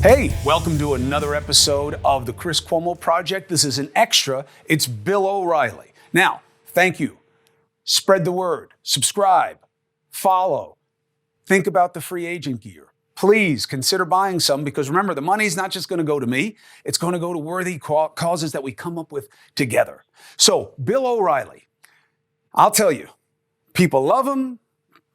Hey, welcome to another episode of the Chris Cuomo Project. This is an extra. It's Bill O'Reilly. Now, thank you. Spread the word, subscribe, follow, think about the free agent gear. Please consider buying some because remember, the money's not just going to go to me. It's going to go to worthy causes that we come up with together. So, Bill O'Reilly, I'll tell you, people love him.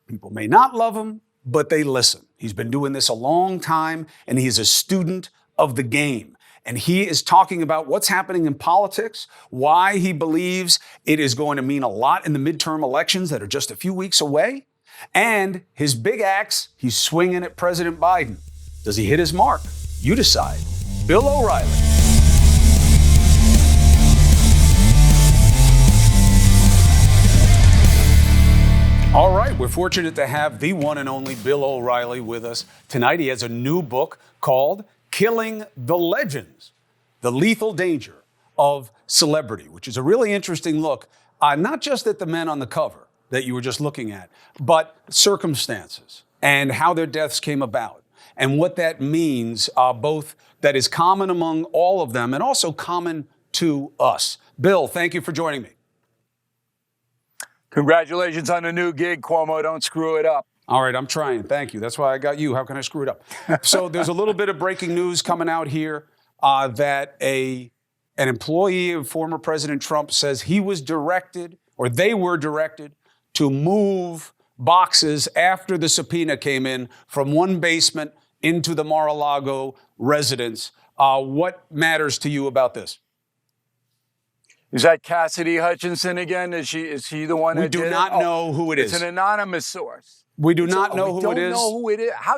People may not love him, but they listen. He's been doing this a long time, and he's a student of the game. And he is talking about what's happening in politics, why he believes it is going to mean a lot in the midterm elections that are just a few weeks away, and his big axe he's swinging at President Biden. Does he hit his mark? You decide. Bill O'Reilly. All right, we're fortunate to have the one and only Bill O'Reilly with us tonight. He has a new book called Killing the Legends, The Lethal Danger of Celebrity, which is a really interesting look, not just at the men on the cover that you were just looking at, but circumstances and how their deaths came about and what that means, both that is common among all of them and also common to us. Bill, thank you for joining me. Congratulations on the new gig, Cuomo. Don't screw it up. All right, I'm trying. Thank you. That's why I got you. How can I screw it up? So there's a little bit of breaking news coming out here that an employee of former President Trump says he was directed, or they were directed, to move boxes after the subpoena came in from one basement into the Mar-a-Lago residence. What matters to you about this? Is that Cassidy Hutchinson again? Is he the one that did it? We do not know who it is. It's an anonymous source. We do not know who it is. We don't know who it is. How?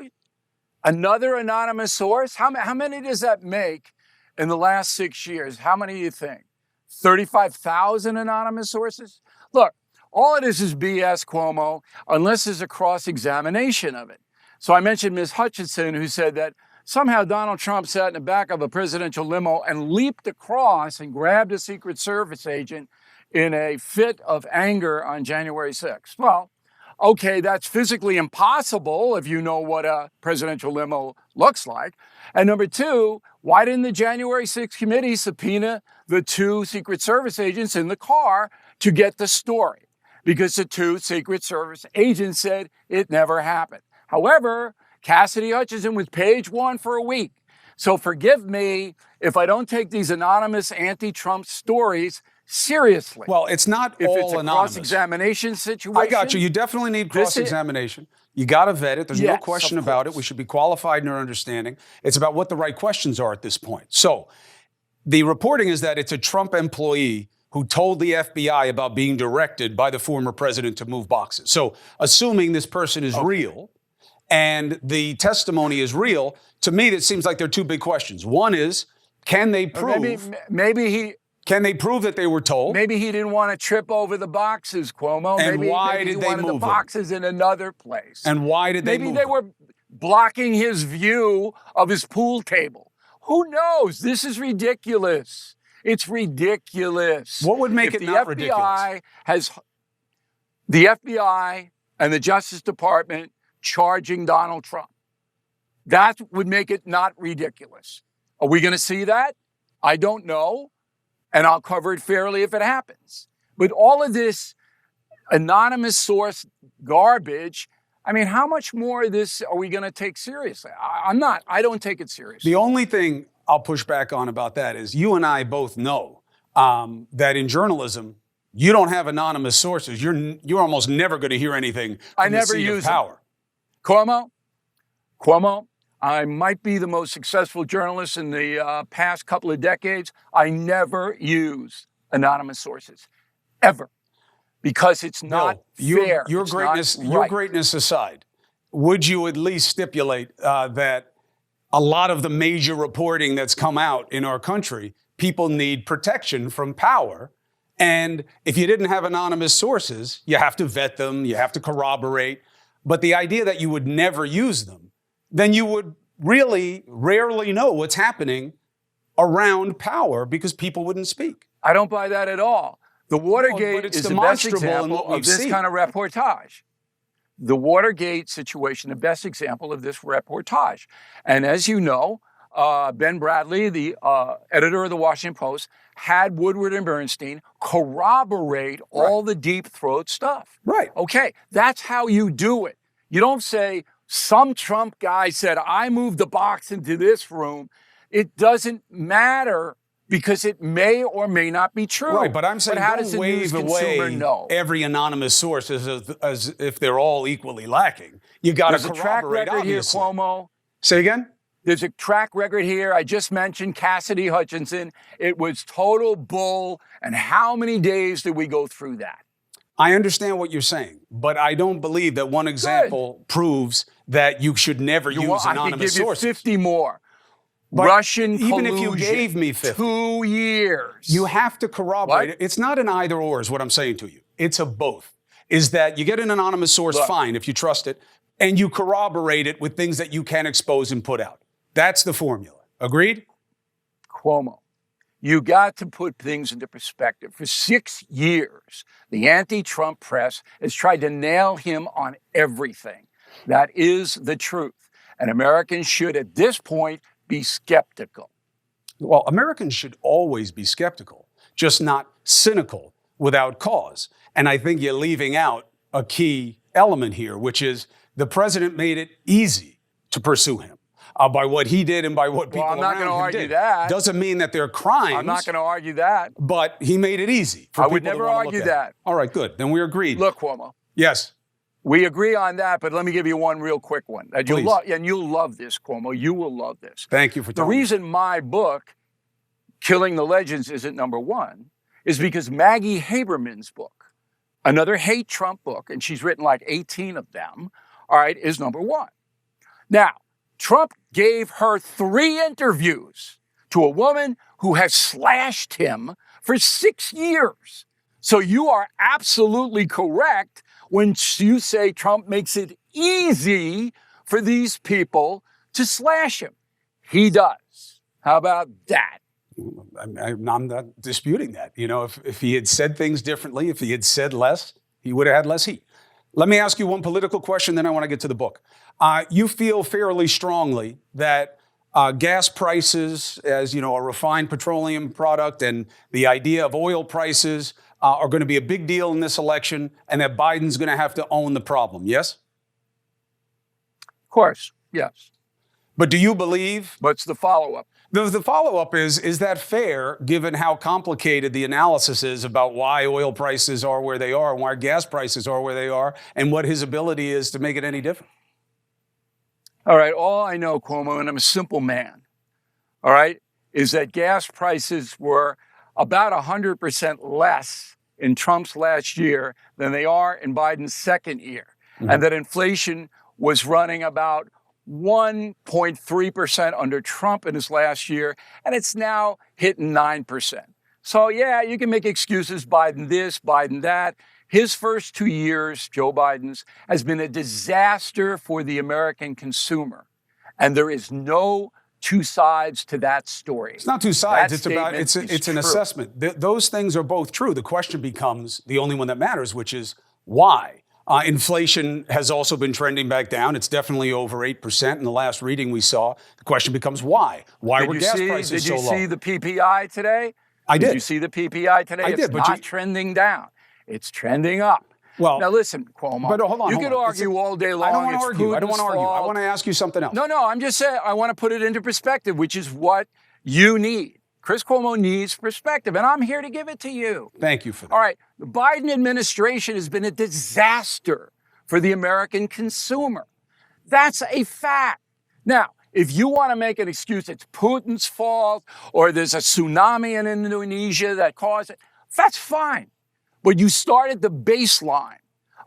Another anonymous source? How many does that make in the last 6 years? How many do you think? 35,000 anonymous sources? Look, all it is BS, Cuomo, unless there's a cross-examination of it. So I mentioned Ms. Hutchinson, who said that somehow Donald Trump sat in the back of a presidential limo and leaped across and grabbed a Secret Service agent in a fit of anger on January 6th. Well, okay, that's physically impossible if you know what a presidential limo looks like. And number two, why didn't the January 6th committee subpoena the two Secret Service agents in the car to get the story? Because the two Secret Service agents said it never happened. However, Cassidy Hutchinson was page one for a week. So forgive me if I don't take these anonymous anti-Trump stories seriously. Well, it's not if all it's a anonymous. Cross-examination situation. I got you. You definitely need cross-examination. You got to vet it. There's no question about it. We should be qualified in our understanding. It's about what the right questions are at this point. So the reporting is that it's a Trump employee who told the FBI about being directed by the former president to move boxes. So assuming this person is real, and the testimony is real, to me, it seems like there are two big questions. One is, can they prove? Can they prove that they were told? Maybe he didn't want to trip over the boxes, Cuomo. And maybe why he did they wanted move the boxes in another place? And why did they move Maybe they were blocking his view of his pool table. Who knows? This is ridiculous. It's ridiculous. What would make it not ridiculous? The FBI and the Justice Department charging Donald Trump. That would make it not ridiculous. Are we going to see that? I don't know. And I'll cover it fairly if it happens. But all of this anonymous source garbage, I mean, how much more of this are we going to take seriously? I don't take it seriously. The only thing I'll push back on about that is you and I both know that in journalism, you don't have anonymous sources. You're almost never going to hear anything from the seat of power. Cuomo, I might be the most successful journalist in the past couple of decades. I never use anonymous sources, ever, because it's not fair. Your greatness aside, would you at least stipulate that a lot of the major reporting that's come out in our country, people need protection from power? And if you didn't have anonymous sources, you have to vet them, you have to corroborate. But the idea that you would never use them, then you would really rarely know what's happening around power because people wouldn't speak. I don't buy that at all. The Watergate is the best example of this kind of reportage. The Watergate situation, the best example of this reportage. And as you know, Ben Bradley, the editor of the Washington Post, had Woodward and Bernstein corroborate all the deep throat stuff. Right. Okay, that's how you do it. You don't say, some Trump guy said, I moved the box into this room. It doesn't matter because it may or may not be true. Right, but I'm saying how don't does the wave news consumer away know? every anonymous source as if they're all equally lacking. You got to There's a track corroborate, record here, obviously. Cuomo. Say again? There's a track record here. I just mentioned Cassidy Hutchinson. It was total bull. And how many days did we go through that? I understand what you're saying, but I don't believe that one example proves that you should never use anonymous I could give sources. you 50 more. But Russian even collusion, if you gave me 50, 2 years. you have to corroborate What? it. It's not an either or is what I'm saying to you. It's a both. Is that you get an anonymous source, Look. fine, if you trust it, and you corroborate it with things that you can expose and put out. That's the formula. Agreed? Cuomo, you got to put things into perspective. For 6 years, the anti-Trump press has tried to nail him on everything. That is the truth. And Americans should, at this point, be skeptical. Well, Americans should always be skeptical, just not cynical without cause. And I think you're leaving out a key element here, which is the president made it easy to pursue him by what he did and by what people I'm not around going to him argue did. that. Doesn't mean that they're crimes. I'm not going to argue that. But he made it easy for I people would to never wanna argue look at that. it. All right, good. Then we're agreed. Look, Cuomo, Yes. we agree on that, but let me give you one real quick one. That you'll Please. love, and you'll love this, Cuomo. You will love this. Thank you for The telling me. reason my book, Killing the Legends, isn't number one is because Maggie Haberman's book, another hate Trump book, and she's written like 18 of them, all right, is number one. Now, Trump gave her 3 interviews to a woman who has slashed him for 6 years. So you are absolutely correct when you say Trump makes it easy for these people to slash him. He does. How about that? I'm not disputing that. You know, if he had said things differently, if he had said less, he would have had less heat. Let me ask you one political question, then I want to get to the book. You feel fairly strongly that gas prices, as you know, a refined petroleum product, and the idea of oil prices are going to be a big deal in this election, and that Biden's going to have to own the problem. Yes? Of course, yes. But do you believe? What's the follow-up? The follow-up is that fair, given how complicated the analysis is about why oil prices are where they are and why gas prices are where they are, and what his ability is to make it any different? All right, all I know, Cuomo, and I'm a simple man, all right, is that gas prices were about 100% less in Trump's last year than they are in Biden's second year, and that inflation was running about 1.3% under Trump in his last year, and it's now hitting 9%. So, yeah, you can make excuses, Biden this, Biden that. His first 2 years, Joe Biden's, has been a disaster for the American consumer. And there is no two sides to that story. It's not two sides. That It's an true. assessment. Those things are both true. The question becomes the only one that matters, which is why. Inflation has also been trending back down. It's definitely over 8% in the last reading we saw. The question becomes why? Why were gas prices so low? Did you see the PPI today? I did. Did you see the PPI today? I did, It's but not trending down. It's trending up. Well, now listen, Cuomo. But hold on. You hold could on. argue all day long. I don't want it's to argue. I don't want to Putin's argue. I fault. want to ask you something else. No, I'm just saying I want to put it into perspective, which is what you need. Chris Cuomo needs perspective, and I'm here to give it to you. Thank you for that. All right. The Biden administration has been a disaster for the American consumer. That's a fact. Now, if you want to make an excuse, it's Putin's fault, or there's a tsunami in Indonesia that caused it, that's fine. But you start at the baseline.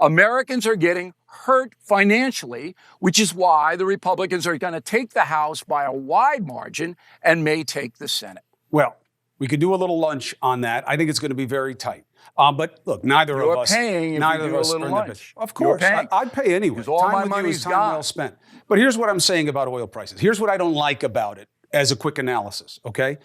Americans are getting hurt financially, which is why the Republicans are going to take the House by a wide margin and may take the Senate. Well, we could do a little lunch on that. I think it's going to be very tight. But look, neither of us. Neither of us are in the business. Of course, I'd pay anyway. Because all time my with you money's is time gone. well spent. But here's what I'm saying about oil prices. Here's what I don't like about it as a quick analysis. Okay.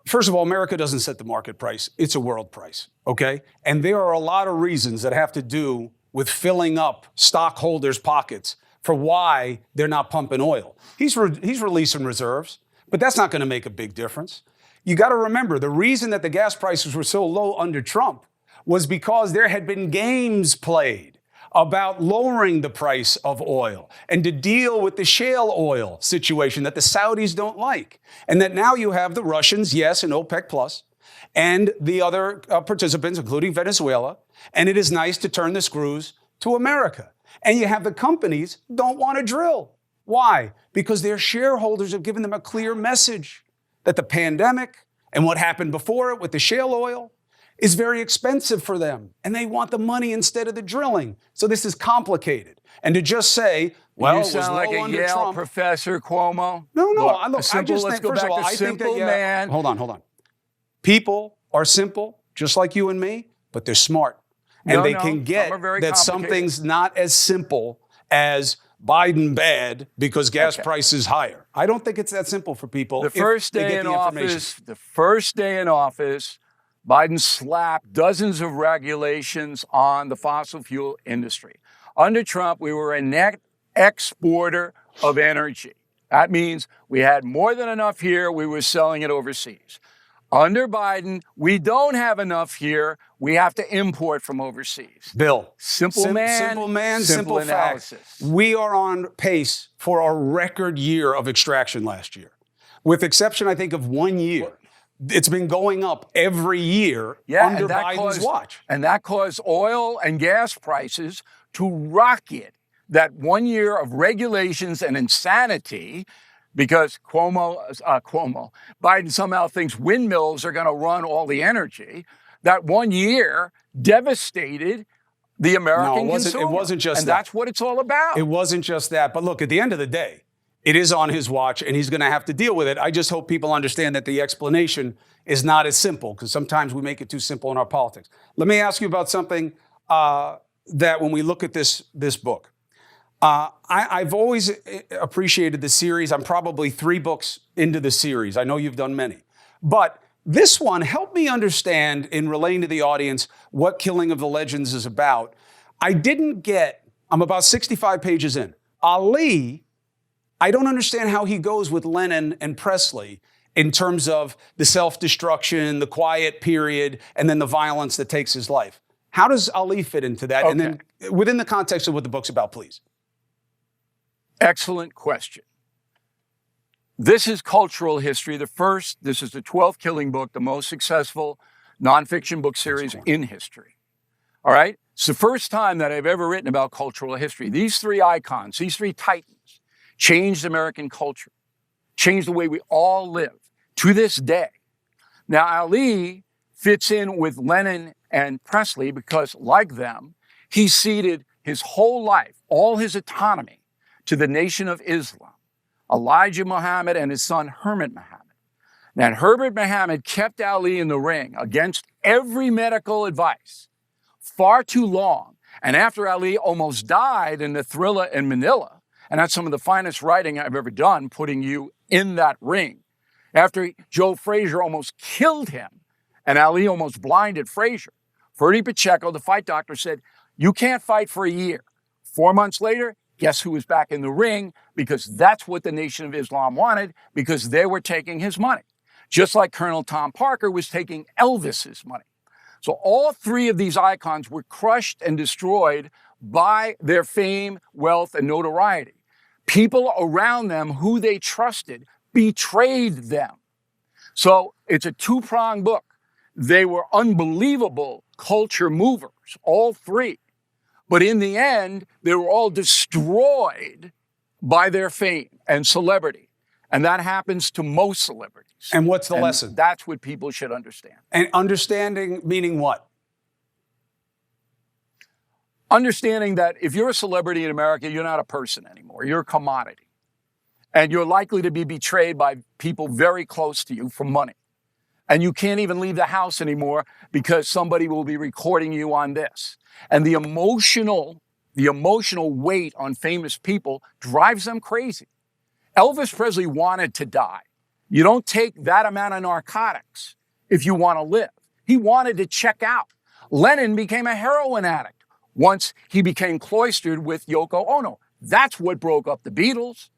First of all, America doesn't set the market price. It's a world price. Okay. And there are a lot of reasons that have to do with filling up stockholders' pockets for why they're not pumping oil. He's releasing reserves, but that's not going to make a big difference. You got to remember, the reason that the gas prices were so low under Trump was because there had been games played about lowering the price of oil and to deal with the shale oil situation that the Saudis don't like. And that now you have the Russians, yes, and OPEC Plus, and the other participants, including Venezuela. And it is nice to turn the screws to America. And you have the companies don't want to drill. Why? Because their shareholders have given them a clear message that the pandemic and what happened before it with the shale oil is very expensive for them. And they want the money instead of the drilling. So this is complicated. And to just say, well, you it was sound like low a under Yale Trump. Professor, Cuomo. No, Look, I just let's think, go first back of all, to I think that, simple man. Hold on. People are simple, just like you and me, but they're smart. And they can get that something's not as simple as Biden bad because gas price is higher. I don't think it's that simple for people. The first day in office, Biden slapped dozens of regulations on the fossil fuel industry. Under Trump, we were a net exporter of energy. That means we had more than enough here, we were selling it overseas. Under Biden, we don't have enough here. We have to import from overseas. Bill, simple analysis. We are on pace for a record year of extraction last year. With exception, I think, of 1 year. It's been going up every year under Biden's watch. And that caused oil and gas prices to rocket. That 1 year of regulations and insanity, because Biden somehow thinks windmills are going to run all the energy. That 1 year devastated the American consumer. It wasn't just and that. That's what it's all about. It wasn't just that. But look, at the end of the day, it is on his watch, and he's going to have to deal with it. I just hope people understand that the explanation is not as simple, because sometimes we make it too simple in our politics. Let me ask you about something that when we look at this book, I've always appreciated the series. I'm probably 3 books into the series. I know you've done many. But this one helped me understand, in relaying to the audience, what Killing of the Legends is about. I'm about 65 pages in. Ali, I don't understand how he goes with Lennon and Presley in terms of the self-destruction, the quiet period, and then the violence that takes his life. How does Ali fit into that? Okay. And then within the context of what the book's about, please. Excellent question. This is cultural history. This is the 12th Killing book, the most successful nonfiction book series in history. All right? It's the first time that I've ever written about cultural history. These 3 icons, these 3 titans, changed American culture, changed the way we all live to this day. Now, Ali fits in with Lennon and Presley because, like them, he ceded his whole life, all his autonomy, to the Nation of Islam, Elijah Muhammad and his son Herbert Muhammad. Now, Herbert Muhammad kept Ali in the ring against every medical advice far too long. And after Ali almost died in the thriller in Manila, and that's some of the finest writing I've ever done, putting you in that ring. After Joe Frazier almost killed him, and Ali almost blinded Frazier, Ferdy Pacheco, the fight doctor, said, "You can't fight for a year." 4 months later, guess who was back in the ring? Because that's what the Nation of Islam wanted, because they were taking his money. Just like Colonel Tom Parker was taking Elvis's money. So all 3 of these icons were crushed and destroyed by their fame, wealth, and notoriety. People around them who they trusted betrayed them. So it's a 2-pronged book. They were unbelievable culture movers, all 3. But in the end, they were all destroyed by their fame and celebrity. And that happens to most celebrities. And what's the lesson? That's what people should understand. And understanding meaning what? Understanding that if you're a celebrity in America, you're not a person anymore. You're a commodity. And you're likely to be betrayed by people very close to you for money. And you can't even leave the house anymore because somebody will be recording you on this. And the emotional weight on famous people drives them crazy. Elvis Presley wanted to die. You don't take that amount of narcotics if you want to live. He wanted to check out. Lennon became a heroin addict once he became cloistered with Yoko Ono. That's what broke up the Beatles,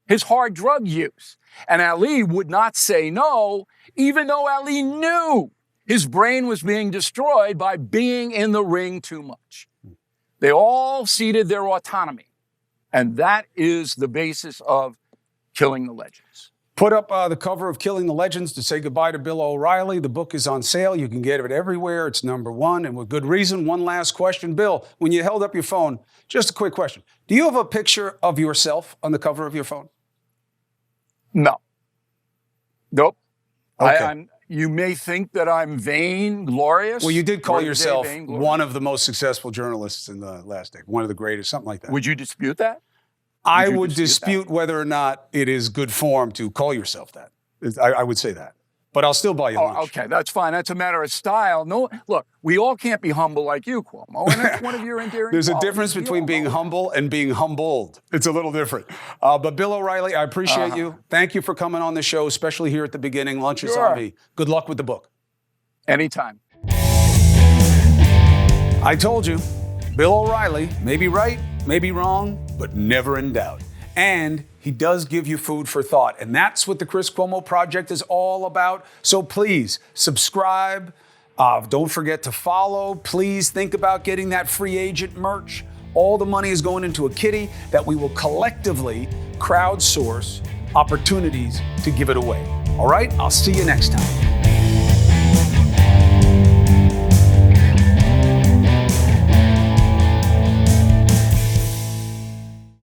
his hard drug use. And Ali would not say no, even though Ali knew his brain was being destroyed by being in the ring too much. They all ceded their autonomy. And that is the basis of Killing the Legends. Put up the cover of Killing the Legends to say goodbye to Bill O'Reilly. The book is on sale. You can get it everywhere. It's #1, and with good reason. One last question. Bill, when you held up your phone, just a quick question. Do you have a picture of yourself on the cover of your phone? No. Nope. Okay. You may think that I'm vain, glorious. Well, you did call Word of the yourself day, vainglorious. one of the most successful journalists in the last decade, one of the greatest, something like that. Would you dispute that? I you would dispute whether or not it is good form to call yourself that. I would say that. But I'll still buy you lunch. Okay, that's fine. That's a matter of style. No, look, we all can't be humble like you, Cuomo, and that's one of your endearing There's a qualities. difference between being humble and being humbled. It's a little different. But Bill O'Reilly, I appreciate you. Thank you for coming on the show, especially here at the beginning. Lunch is on me. Good luck with the book. Anytime. I told you, Bill O'Reilly may be right, may be wrong, but never in doubt. And he does give you food for thought. And that's what the Chris Cuomo Project is all about. So please subscribe. Don't forget to follow. Please think about getting that free agent merch. All the money is going into a kitty that we will collectively crowdsource opportunities to give it away. All right? I'll see you next time.